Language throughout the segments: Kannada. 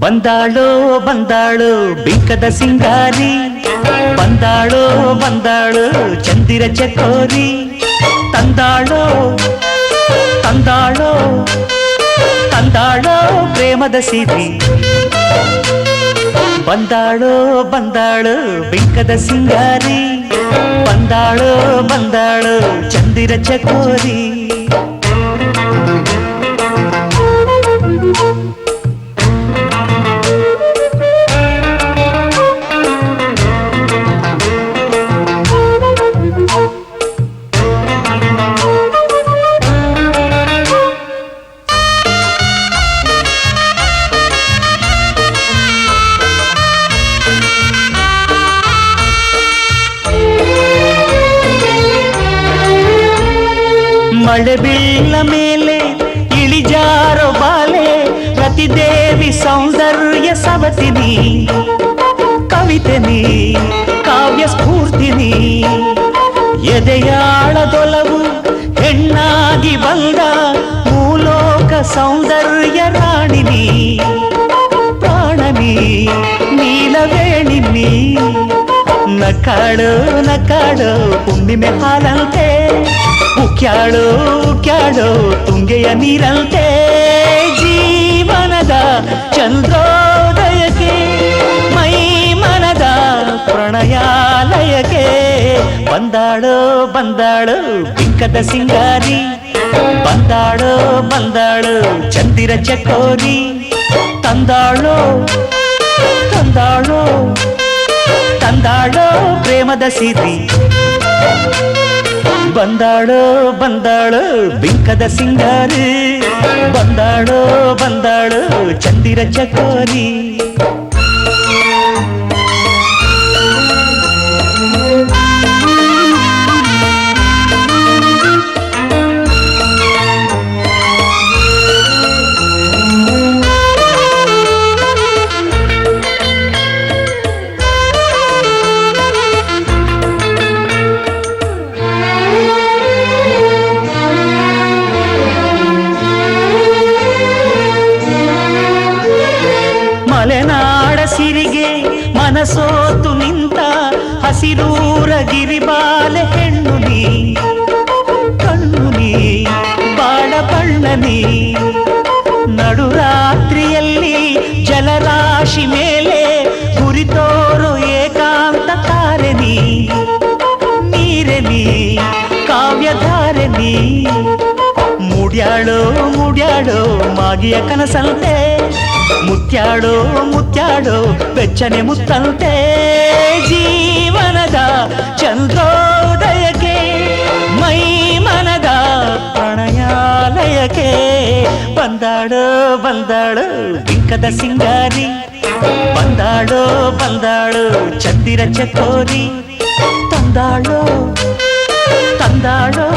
ಬಂದಾಳೋ ಬಂದಾಳು ಬಿಂಕದ ಸಿಂಗಾರಿ, ಬಂದಾಳೋ ಬಂದಾಳು ಚಂದಿರ ಚಕೋರಿ, ತಂದಾಳೋ ತಂದಾಳೋ ತಂದಾಳೋ ಪ್ರೇಮದ ಸಿರಿ. ಬಂದಾಳೋ ಬಂದಾಳು ಬಿಂಕದ ಸಿಂಗಾರಿ, ಬಂದಾಳೋ ಬಂದಾಳು ಚಂದಿರ ಚಕೋರಿ. ಮಳೆ ಬೀಳ ಮೇಲೆ ಇಳಿಜಾರೋ ಬಾಲೆ, ರತಿದೇವಿ ಸೌಂದರ್ಯ ಸವತಿನಿ, ಕವಿತೆನಿ ಕಾವ್ಯ ಸ್ಫೂರ್ತಿನಿ, ಎದೆಯಾಳದೊಲವು ಹೆಣ್ಣಾಗಿ ಬಂದ ಮೂಲೋಕ ಸೌಂದರ್ಯ ರಾಣಿನಿ, ಪ್ರಾಣನಿ ನೀಲವೇಣಿನಿ, ನಕಾಳು ನಕಾಳು ಹುಣ್ಣಿಮೆ ಹಾಲಂತೆ, ಉಕ್ಯಾಳು ಉಕ್ಯಾಳು ತುಂಗೆಯ ನೀರಂತೆ, ಜೀವನದ ಚಂದ್ರೋದಯಕ್ಕೆ ಮೈ ಮನದ ಪ್ರಣಯಾಲಯಕ್ಕೆ. ಬಂದಾಳು ಬಂದಾಳು ಬಿಂಕದ ಸಿಂಗಾರಿ, ಬಂದಾಳು ಬಂದಾಳು ಚಂದಿರ ಚಕೋರಿ, ತಂದಾಳೋ ತಂದಾಳೋ ತಂದಾಳೋ ಪ್ರೇಮದ ಸಿರಿ. ಬಂದಾಳೋ ಬಂದಾಳು ಬಿಂಕದ ಸಿಂಗಾರಿ, ಬಂದಾಳೋ ಬಂದಾಳು ಚಂದಿರ ಚಕೋರಿ. ಮಲೆನಾಡ ಸಿರಿಗೆ ಮನಸೋತು ನಿಂತ ಹಸಿರೂರ ಗಿರಿಬಾಲೆ ಹೆಣ್ಣು ನೀ, ಕಣ್ಣು ನೀ ಬಾಳ ಬಣ್ಣನಿ, ನಡುರಾತ್ರಿಯಲ್ಲಿ ಜಲರಾಶಿ ಮೇಲೆ ಗುರಿತೋರು ಏಕಾಂತ ತಾರೆನಿ, ನೀರೆನಿ ಕಾವ್ಯಧಾರೆನಿ, ಮುಡ್ಯಾಳೋ ಮುಡ್ಯಾಳೋ ಮಾಗಿಯ ಕನಸಂತೆ, ಮುತ್ಯಾಡೋ ಮುತ್ಯಾಡೋ ಬೆಚ್ಚನೆ ಮುತ್ತಂತೆ, ಜೀವನದ ಚಂದ್ರೋದಯಕ್ಕೆ ಮೈ ಮನದ ಪ್ರಣಯಾಲಯಕ್ಕೆ. ಬಂದಾಳೋ ಬಂದಾಳು ಬಿಂಕದ ಸಿಂಗಾರಿ, ಬಂದಾಳೋ ಬಂದಾಳು ಚಂದಿರ ಚಕೋರಿ, ತಂದಾಳೋ ತಂದಾಳೋ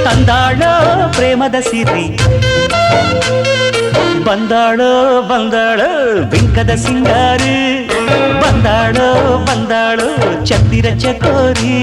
ತಂದಾಳೋ ಪ್ರೇಮದ ಸಿರಿ. ಬಂದಾಳೋ ಬಂದಾಳು ಬಿಂಕದ ಸಿಂಗಾರಿ, ಬಂದಾಳೋ ಬಂದಾಳು ಚಂದಿರ ಚಕೋರಿ.